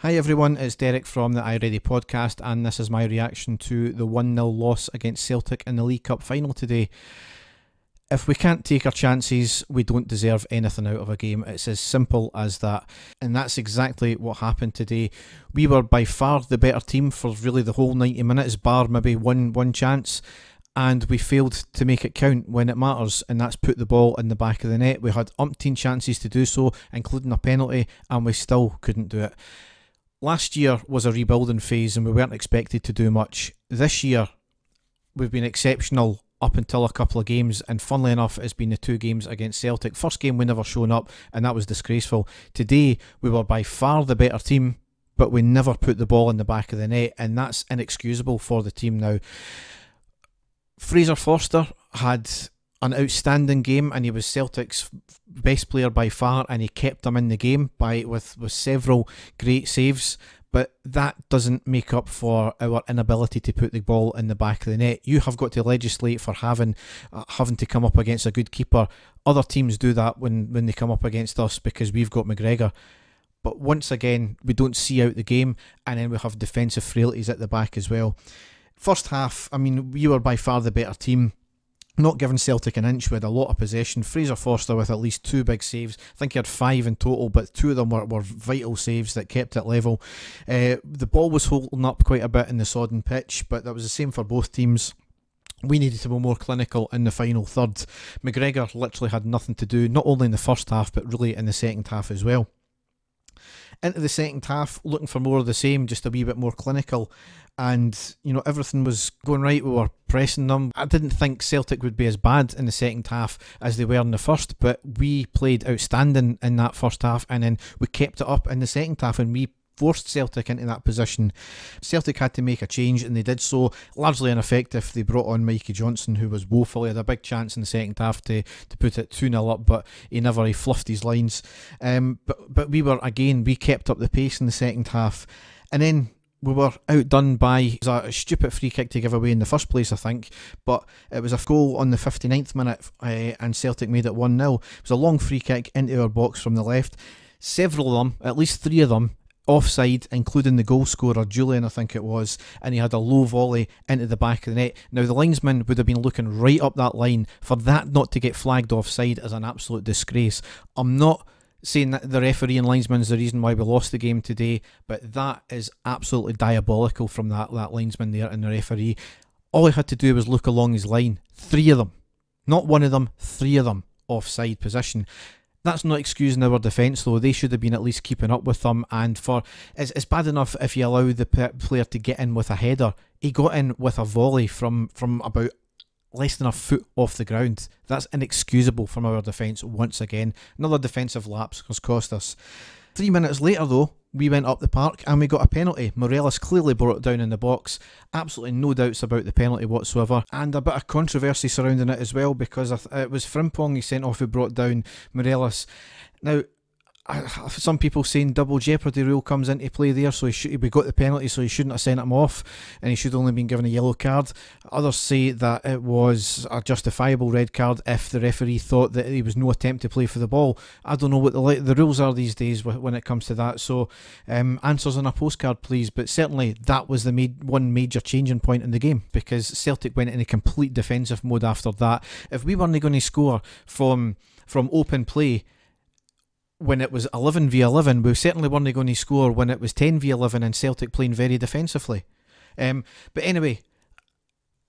Hi everyone, it's Derek from the iReady podcast, and this is my reaction to the 1-0 loss against Celtic in the League Cup final today. If we can't take our chances, we don't deserve anything out of a game. It's as simple as that. And that's exactly what happened today. We were by far the better team for really the whole 90 minutes, bar maybe one chance. And we failed to make it count when it matters, and that's put the ball in the back of the net. We had umpteen chances to do so, including a penalty, and we still couldn't do it. Last year was a rebuilding phase and we weren't expected to do much. This year we've been exceptional up until a couple of games, and funnily enough it's been the two games against Celtic. First game we never shown up and that was disgraceful. Today we were by far the better team, but we never put the ball in the back of the net, and that's inexcusable for the team now. Fraser Forster had an outstanding game and he was Celtic's best player by far, and he kept them in the game with several great saves, but that doesn't make up for our inability to put the ball in the back of the net. You have got to legislate for having to come up against a good keeper. Other teams do that when they come up against us because we've got McGregor. But once again, we don't see out the game, and then we have defensive frailties at the back as well. First half, I mean, we were by far the better team. Not giving Celtic an inch. We had a lot of possession. Fraser Forster with at least two big saves. I think he had 5 in total, but 2 of them were vital saves that kept it level. The ball was holding up quite a bit in the sodden pitch, but that was the same for both teams. We needed to be more clinical in the final third. McGregor literally had nothing to do, not only in the first half, but really in the second half as well. Into the second half, looking for more of the same, just a wee bit more clinical, and you know, everything was going right. We were pressing them. I didn't think Celtic would be as bad in the second half as they were in the first, but we played outstanding in that first half, and then we kept it up in the second half, and we forced Celtic into that position. Celtic had to make a change, and they did so, largely ineffective. They brought on Mikey Johnson, who was woeful. He had a big chance in the second half to put it 2-0 up, but he fluffed his lines. But we kept up the pace in the second half, and then we were outdone by a stupid free kick to give away in the first place, I think, but it was a goal on the 59th minute, and Celtic made it 1-0. It was a long free kick into our box from the left. Several of them, at least 3 of them, offside, including the goal scorer, Julian I think it was, and he had a low volley into the back of the net. Now the linesman would have been looking right up that line. For that not to get flagged offside is an absolute disgrace. I'm not saying that the referee and linesman is the reason why we lost the game today, but that is absolutely diabolical from that linesman there and the referee. All he had to do was look along his line. 3 of them, not 1 of them, 3 of them offside position. That's not excusing our defence though. They should have been at least keeping up with them, and it's bad enough if you allow the player to get in with a header. He got in with a volley from about less than a foot off the ground. That's inexcusable from our defence once again. Another defensive lapse has cost us. 3 minutes later though, we went up the park and we got a penalty. Morelos clearly brought it down in the box. Absolutely no doubts about the penalty whatsoever. And a bit of controversy surrounding it as well, because it was Frimpong he sent off who brought down Morelos. Now, some people saying double jeopardy rule comes into play there, so we got the penalty, so he shouldn't have sent him off and he should only been given a yellow card. Others say that it was a justifiable red card if the referee thought that there was no attempt to play for the ball. I don't know what the rules are these days when it comes to that, so answers on a postcard please. But certainly that was the one major changing point in the game, because Celtic went in a complete defensive mode after that. If we weren't going to score from open play when it was 11v11, we certainly weren't going to score when it was 10v11 and Celtic playing very defensively. But anyway,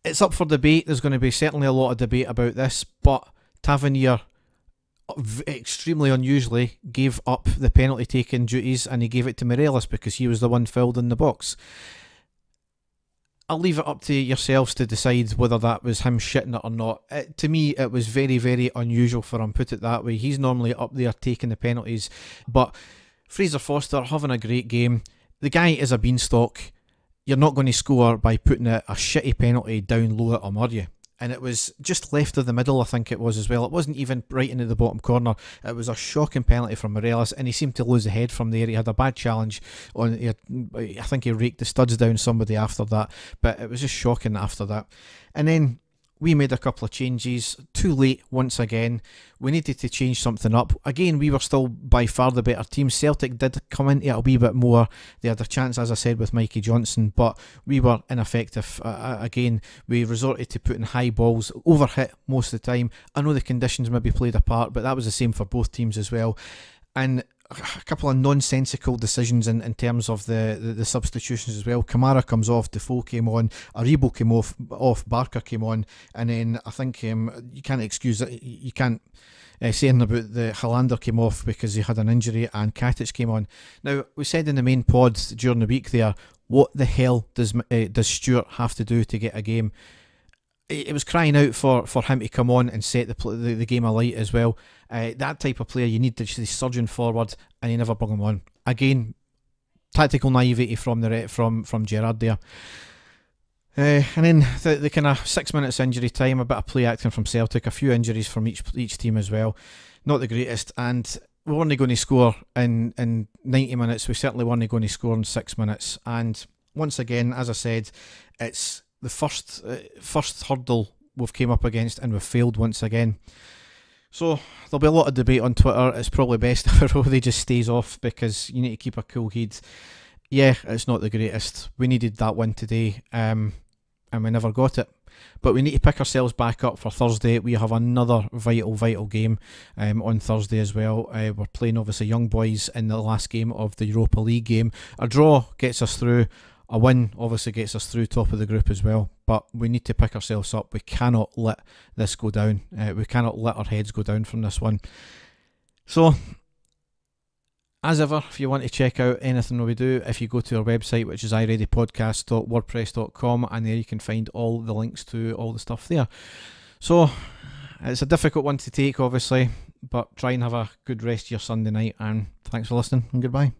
it's up for debate. There's going to be certainly a lot of debate about this, but Tavernier extremely unusually gave up the penalty taking duties and he gave it to Morelos because he was the one fouled in the box. I'll leave it up to yourselves to decide whether that was him shitting it or not. To me, it was very, very unusual for him, put it that way. He's normally up there taking the penalties. But Fraser Forster having a great game. The guy is a beanstalk. You're not going to score by putting a shitty penalty down low at him, are you? And it was just left of the middle, I think it was as well. It wasn't even right into the bottom corner. It was a shocking penalty from Morelos, and he seemed to lose the head from there. He had a bad challenge on. I think he raked the studs down somebody after that, but it was just shocking after that. And then we made a couple of changes, too late once again. We needed to change something up. Again, we were still by far the better team. Celtic did come into it a wee bit more. They had a chance, as I said, with Mikey Johnson, but we were ineffective. Again, we resorted to putting high balls, overhit most of the time. I know the conditions maybe played a part, but that was the same for both teams as well. And a couple of nonsensical decisions in terms of the substitutions as well. Kamara comes off, Defoe came on, Aribo came off, Barker came on, and then I think you can't excuse it. You can't say anything about the Hollander came off because he had an injury, and Katic came on. Now, we said in the main pod during the week there, what the hell does Stewart have to do to get a game? It was crying out for him to come on and set the game alight as well. That type of player, you need to just surging forward, and he never brought him on. Again, tactical naivety from Gerrard there. And then the kind of 6 minutes injury time, a bit of play acting from Celtic, a few injuries from each team as well. Not the greatest, and we weren't going to score in 90 minutes. We certainly weren't going to score in 6 minutes. And once again, as I said, it's the first hurdle we've came up against, and we've failed once again. So there'll be a lot of debate on Twitter. It's probably best if everybody just stays off, because you need to keep a cool head. Yeah, it's not the greatest. We needed that win today, and we never got it. But we need to pick ourselves back up for Thursday. We have another vital game on Thursday as well. We're playing obviously Young Boys in the last game of the Europa League game. A draw gets us through. A win obviously gets us through top of the group as well, but we need to pick ourselves up. We cannot let this go down. We cannot let our heads go down from this one. So, as ever, if you want to check out anything we do, if you go to our website, which is ireadypodcast.wordpress.com, and there you can find all the links to all the stuff there. So, it's a difficult one to take, obviously, but try and have a good rest of your Sunday night, and thanks for listening, and goodbye.